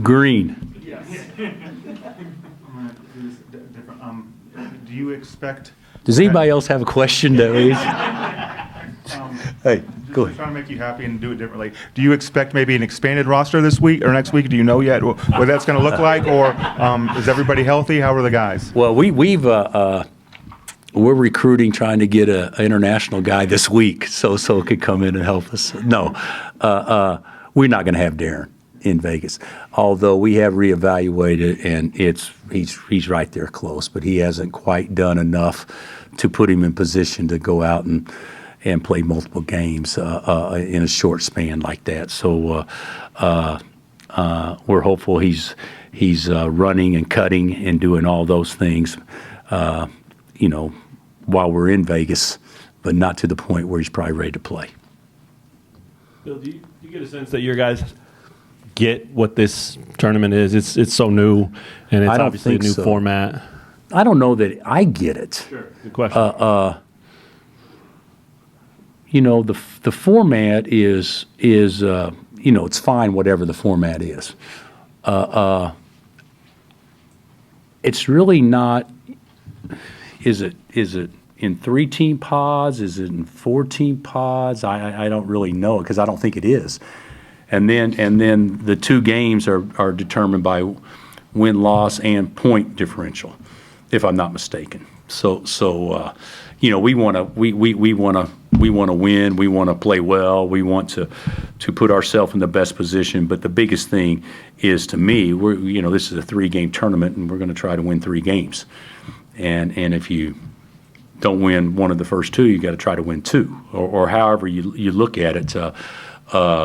Green. Yes. Do you expect? Does anybody else have a question? Hey, go ahead. Trying to make you happy and do it differently. Do you expect maybe an expanded roster this week or next week? Do you know yet what that's going to look like, or is everybody healthy? How are the guys? Well, we're recruiting, trying to get an international guy this week, so it could come in and help us. No, we're not going to have Darryn in Vegas, although we have reevaluated, and he's right there close, but he hasn't quite done enough to put him in position to go out and play multiple games in a short span like that. So we're hopeful he's running and cutting and doing all those things, while we're in Vegas, but not to the point where he's probably ready to play. Bill, do you get a sense that your guys get what this tournament is? It's so new, and it's obviously a new format. I don't know that I get it. Sure. Good question. The format is it's fine, whatever the format is. It's really not. Is it in 3-team pods? Is it in 4-team pods? I don't really know, because I don't think it is. And then the two games are determined by win-loss and point differential, if I'm not mistaken. So we want to win. We want to play well. We want to put ourselves in the best position. But the biggest thing is, to me, this is a 3-game tournament, and we're going to try to win 3 games. And if you don't win one of the first 2, you got to try to win 2, or however you look at it,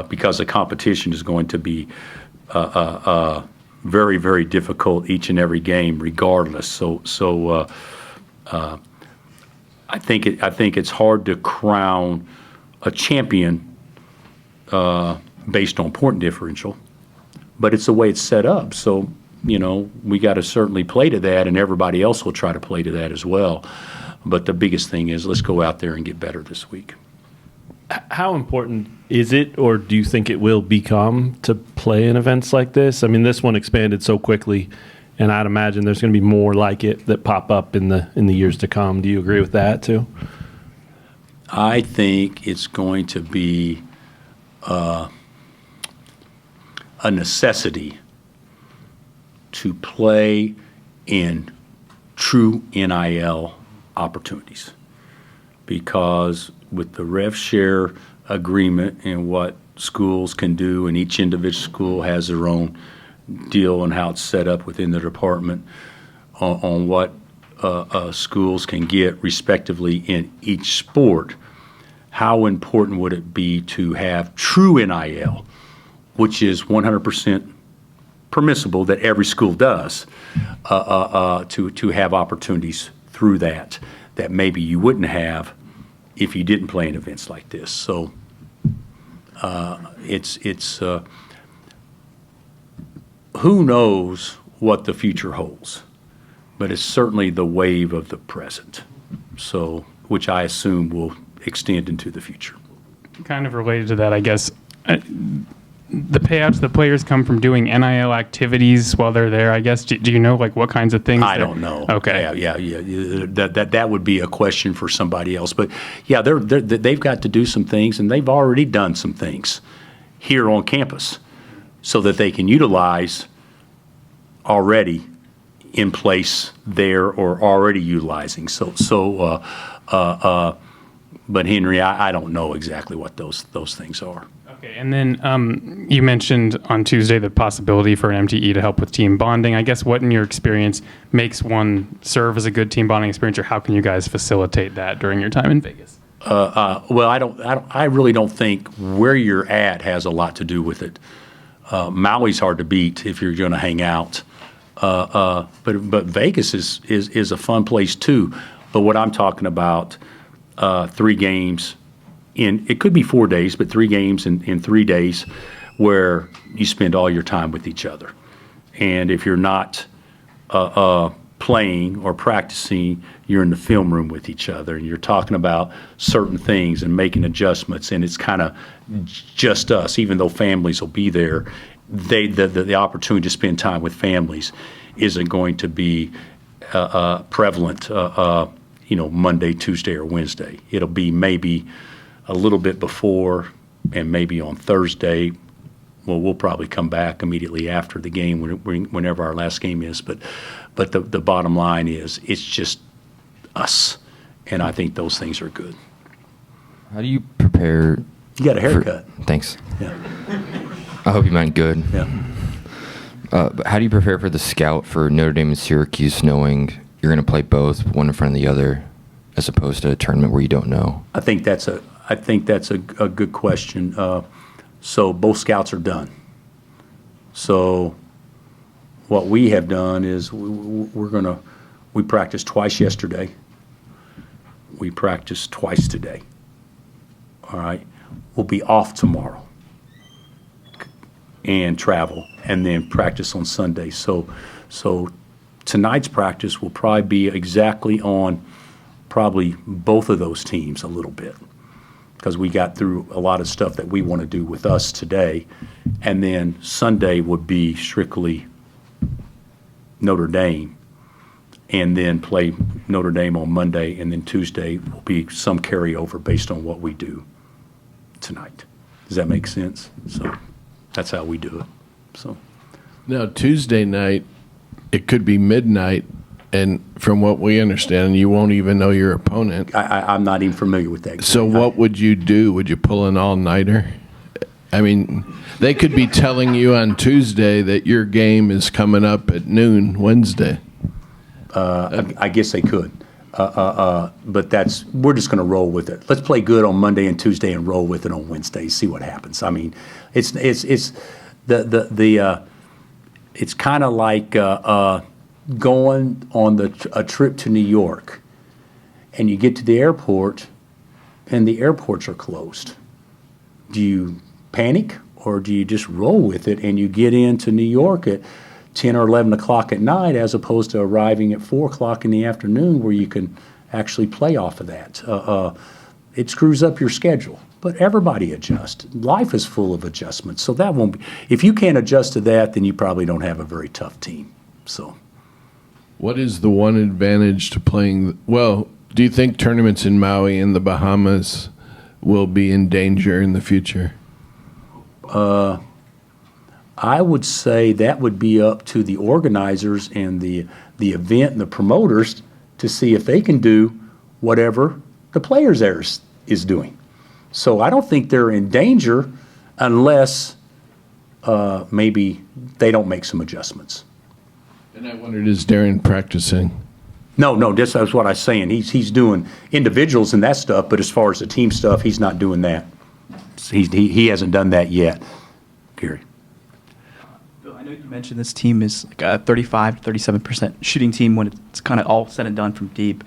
because the competition is going to be very, very difficult each and every game, regardless. So I think it's hard to crown a champion based on point differential, but it's the way it's set up. So we got to certainly play to that, and everybody else will try to play to that as well. But the biggest thing is, let's go out there and get better this week. How important is it, or do you think it will become, to play in events like this? I mean, this one expanded so quickly, and I'd imagine there's going to be more like it that pop up in the years to come. Do you agree with that too? I think it's going to be a necessity to play in true NIL opportunities, because with the rev share agreement and what schools can do, and each individual school has their own deal and how it's set up within the department on what schools can get respectively in each sport, how important would it be to have true NIL, which is 100% permissible that every school does, to have opportunities through that maybe you wouldn't have if you didn't play in events like this. So it's who knows what the future holds, but it's certainly the wave of the present, so which I assume will extend into the future. Kind of related to that, I guess, the payouts the players come from doing NIL activities while they're there, I guess. Do you know what kinds of things? I don't know. Okay. Yeah. That would be a question for somebody else. But yeah, they've got to do some things, and they've already done some things here on campus, so that they can utilize already in place there, or already utilizing. But Henry, I don't know exactly what those things are. Okay, and then you mentioned on Tuesday the possibility for an MTE to help with team bonding. I guess what, in your experience, makes one serve as a good team bonding experience, or how can you guys facilitate that during your time in Vegas? Well, I really don't think where you're at has a lot to do with it. Maui's hard to beat if you're going to hang out, but Vegas is a fun place too. But what I'm talking about, 3 games. It could be 4 days, but 3 games in 3 days, where you spend all your time with each other. And if you're not playing or practicing, you're in the film room with each other, and you're talking about certain things and making adjustments, and it's kind of just us, even though families will be there. the opportunity to spend time with families isn't going to be prevalent, Monday, Tuesday, or Wednesday. It'll be maybe a little bit before and maybe on Thursday. Well, we'll probably come back immediately after the game, whenever our last game is. But the bottom line is, it's just us, and I think those things are good. How do you prepare? You got a haircut. Thanks. Yeah. I hope you meant good. Yeah. But how do you prepare for the scout for Notre Dame and Syracuse, knowing you're going to play both, one in front of the other, as opposed to a tournament where you don't know? I think that's a good question. So both scouts are done. So what we have done is we practiced twice yesterday. We practiced twice today. All right. We'll be off tomorrow and travel, and then practice on Sunday. So tonight's practice will probably be exactly on probably both of those teams a little bit, because we got through a lot of stuff that we want to do with us today. And then Sunday would be strictly Notre Dame, and then play Notre Dame on Monday, and then Tuesday will be some carryover based on what we do tonight. Does that make sense? So that's how we do it. So Now, Tuesday night, it could be midnight, and from what we understand, you won't even know your opponent. I'm not even familiar with that. So what would you do? Would you pull an all-nighter? I mean, they could be telling you on Tuesday that your game is coming up at noon Wednesday. I guess they could. But we're just going to roll with it. Let's play good on Monday and Tuesday and roll with it on Wednesday. See what happens. I mean, it's kind of like going on a trip to New York, and you get to the airport, and the airports are closed. Do you panic, or do you just roll with it and you get into New York at 10 or 11 o'clock at night, as opposed to arriving at 4 o'clock in the afternoon, where you can actually play off of that? It screws up your schedule, but everybody adjusts. Life is full of adjustments, so that won't be. If you can't adjust to that, then you probably don't have a very tough team. So, What is the one advantage to playing? Well, do you think tournaments in Maui and the Bahamas will be in danger in the future? I would say that would be up to the organizers and the event and the promoters to see if they can do whatever the players there is doing. So I don't think they're in danger unless maybe they don't make some adjustments. And I wondered, is Darryn practicing? No, that's what I was saying. He's doing individuals and that stuff, but as far as the team stuff, he's not doing that. He hasn't done that yet, Gary. Bill, I know you mentioned this team is like a 35 to 37% shooting team when it's kind of all said and done from deep.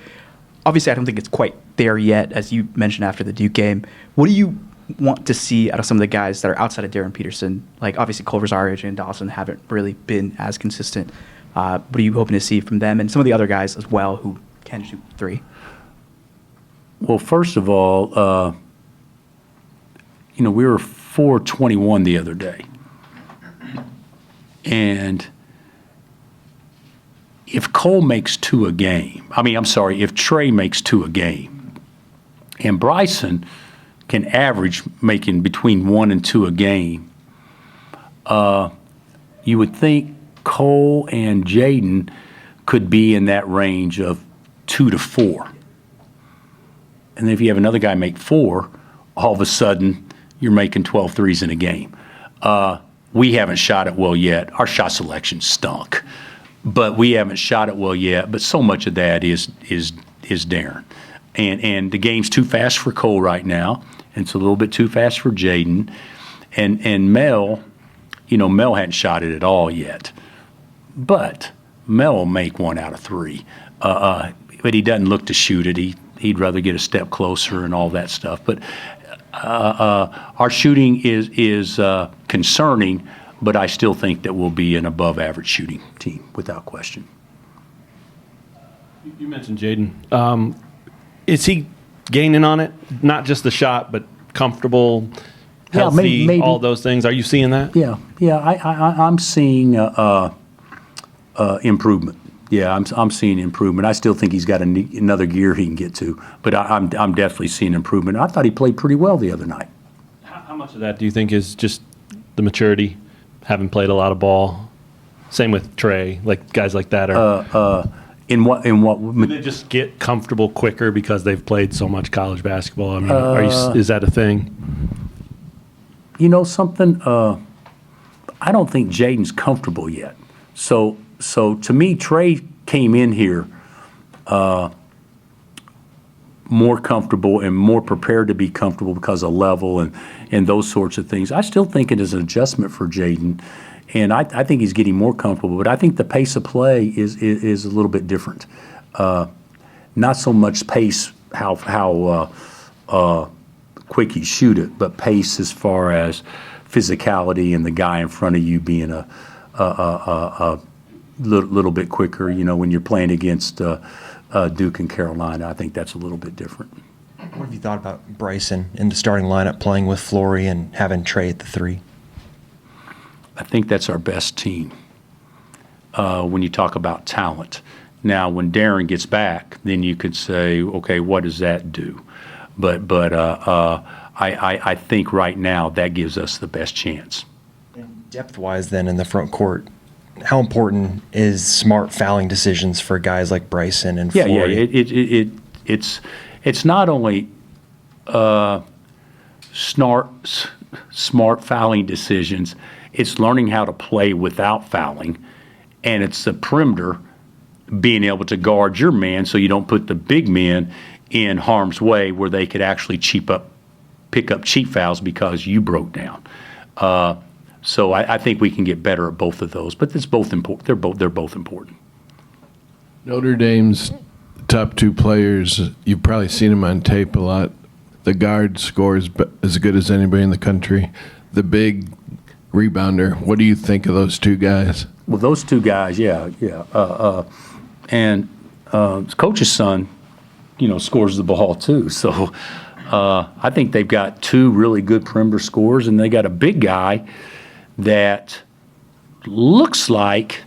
Obviously, I don't think it's quite there yet, as you mentioned after the Duke game. What do you want to see out of some of the guys that are outside of Darryn Peterson? Like, obviously, Culver's RJ and Dawson haven't really been as consistent. What are you hoping to see from them and some of the other guys as well who can shoot three? Well, first of all, we were 421 the other day. And if Cole makes two a game, if Trey makes two a game, and Bryson can average making between 1 and 2 a game, you would think Cole and Jaden could be in that range of 2 to 4. And then if you have another guy make 4, all of a sudden you're making 12 threes in a game. We haven't shot it well yet. Our shot selection stunk, but we haven't shot it well yet. But so much of that is Darryn. And the game's too fast for Cole right now, and it's a little bit too fast for Jaden. And Mel, Mel hadn't shot it at all yet. But Mel will make 1 out of 3. But he doesn't look to shoot it. He'd rather get a step closer and all that stuff. But our shooting is concerning, but I still think that we'll be an above-average shooting team, without question. You mentioned Jaden. Is he gaining on it? Not just the shot, but comfortable Yeah, healthy, maybe. all those things. Are you seeing that? Yeah, I'm seeing improvement. Yeah, I'm seeing improvement. I still think he's got another gear he can get to, but I'm definitely seeing improvement. I thought he played pretty well the other night. How much of that do you think is just the maturity, having played a lot of ball? Same with Trey, like guys like that are. In what? Do they just get comfortable quicker because they've played so much college basketball? I mean, is that a thing? You know something? I don't think Jaden's comfortable yet. So to me, Trey came in here more comfortable and more prepared to be comfortable because of level and those sorts of things. I still think it is an adjustment for Jaden, and I think he's getting more comfortable. But I think the pace of play is a little bit different. Not so much pace how quick you shoot it, but pace as far as physicality and the guy in front of you being a little bit quicker. You know, when you're playing against Duke and Carolina, I think that's a little bit different. What have you thought about Bryson in the starting lineup, playing with Flory and having Trey at the 3? I think that's our best team when you talk about talent. Now, when Darryn gets back, then you could say, okay, what does that do? But I think right now that gives us the best chance. Depth-wise, then, in the front court, how important is smart fouling decisions for guys like Bryson and Flory? Yeah. It's not only smart fouling decisions. It's learning how to play without fouling, and it's the perimeter being able to guard your man so you don't put the big men in harm's way where they could actually pick up cheap fouls because you broke down. So I think we can get better at both of those, but it's both important. They're both important. Notre Dame's top 2 players, you've probably seen them on tape a lot. The guard scores as good as anybody in the country. The big rebounder. What do you think of those 2 guys? Well, those 2 guys, yeah. And coach's son, scores the ball too. So I think they've got 2 really good perimeter scorers, and they got a big guy that looks like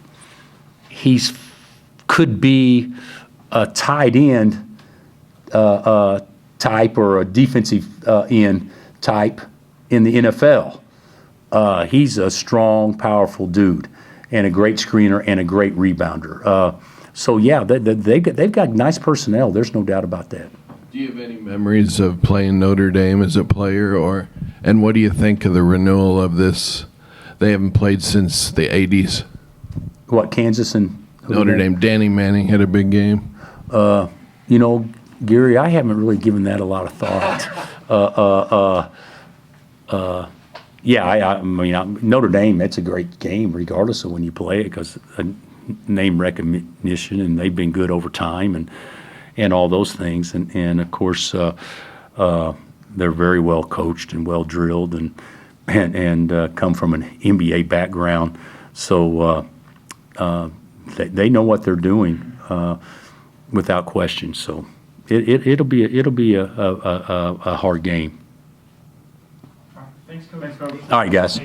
could be a tight end type or a defensive end type in the NFL. He's a strong, powerful dude and a great screener and a great rebounder. So, yeah, they've got nice personnel. There's no doubt about that. Do you have any memories of playing Notre Dame as a player, and what do you think of the renewal of this? They haven't played since the 80s. What, Kansas and Notre Dame? Danny Manning had a big game. Gary, I haven't really given that a lot of thought. I mean, Notre Dame, it's a great game regardless of when you play it because name recognition, and they've been good over time and all those things. And of course, they're very well coached and well drilled and come from an NBA background. So they know what they're doing without question. So it'll be a hard game. Thanks, Coach. All right, guys.